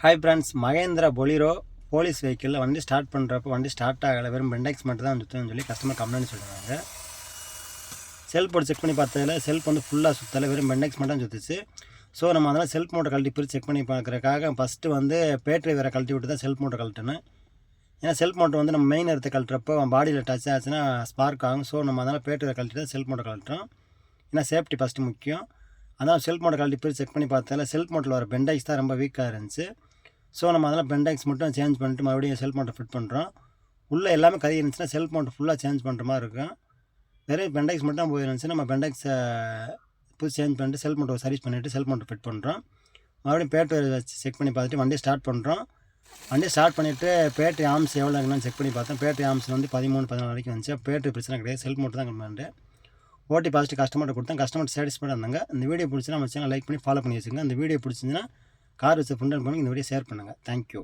Hi friends, Mahindra Bolero police வெஹிக்கிளில் வண்டி start பண்ணுறப்போ வண்டி ஸ்டார்ட் ஆகலை, வெறும் பெண்டெக்ஸ் மட்டும் தான் சுற்றுன்னு சொல்லி கஸ்டமர் கம்ப்ளைண்ட் சொல்கிறாங்க. செல்ஃப் போட்டு செக் பண்ணி பார்த்ததில் செல்ஃப் வந்து ஃபுல்லாக சுற்றலை, வெறும் பெண்டெக்ஸ் மட்டும் சுற்றுச்சு. ஸோ நம்ம அதனால் செல்ஃப் மோட்டர் கழட்டி பிரித்து செக் பண்ணி பார்க்குறதுக்காக ஃபஸ்ட்டு வந்து பேட்டரி வேறு கழட்டி விட்டு தான் செல்ஃப் மோட்டர் கழட்டணும். ஏன்னா செல்ஃப் மோட்டர் வந்து நம்ம மெயின் எடுத்து கழட்டுறப்போ பாடியில் டச் ஆச்சுன்னா ஸ்பார்க் ஆகும். ஸோ நம்ம அதனால் பேட்டரி வேறு கழட்டி தான் செல்ஃப் மோட்டர் கழட்டுறோம். ஏன்னா சேஃப்டி ஃபஸ்ட்டு முக்கியம். அதனால் செல்ஃப் மோட்டர் கழட்டி பிரித்து செக் பண்ணி பார்த்ததில் செல்ஃப் மோட்டரில் வர பெண்டெக்ஸ் தான் ரொம்ப வீக்காக இருந்துச்சு. ஸோ நம்ம அதெல்லாம் பெண்டெக்ஸ் மட்டும் சேஞ்ச் பண்ணிட்டு மறுபடியும் செல்ஃப் மோட்டர் ஃபிட் பண்ணுறோம். உள்ளே எல்லாமே கறி இருந்துச்சுன்னா செல்ஃப் மோட்டர் ஃபுல்லாக சேஞ்ச் பண்ணுற மாதிரி இருக்கும். வெறும் பெண்டெக்ஸ் மட்டும் போயிருந்துச்சு, நம்ம பெண்டெக்ஸை புது சேஞ்ச் பண்ணிட்டு செல்ஃப் மோட்டர் சர்வீஸ் பண்ணிவிட்டு செல்ஃப் மோட்டர் ஃபிட் பண்ணுறோம். மறுபடியும் பேட்டரி வச்சு செக் பண்ணி பார்த்துட்டு வண்டியை ஸ்டார்ட் பண்ணுறோம். வண்டியை ஸ்டார்ட் பண்ணிவிட்டு பேட்டரி ஆம்ஸ் எவ்வளோ இருக்குன்னு செக் பண்ணி பார்த்தோம். பேட்டரி ஆம்ஸ் வந்து 13-14 வரைக்கும் வந்துச்சு. பேட்டரி பிரச்சனை கிடையாது, செல்ஃப் மோட்டர் தான் கம்ப்ளைண்ட்டு. ஓட்டி பாசிட்டிவ் கஸ்டமர்கிட்ட கொடுத்தேன். கஸ்டமர் சாட்டிஸ்ஃபைடாக இருந்தாங்க. இந்த வீடியோ பிடிச்சினா நம்ம சேனல் லைக் பண்ணி ஃபாலோ பண்ணி வச்சுக்கோங்க. இந்த வீடியோ பிடிச்சிருந்துன்னா கார் வச்சு ஃப்ரெண்ட் பண்ணி இந்த வீடியோ ஷேர் பண்ணுங்கள். தேங்க்யூ.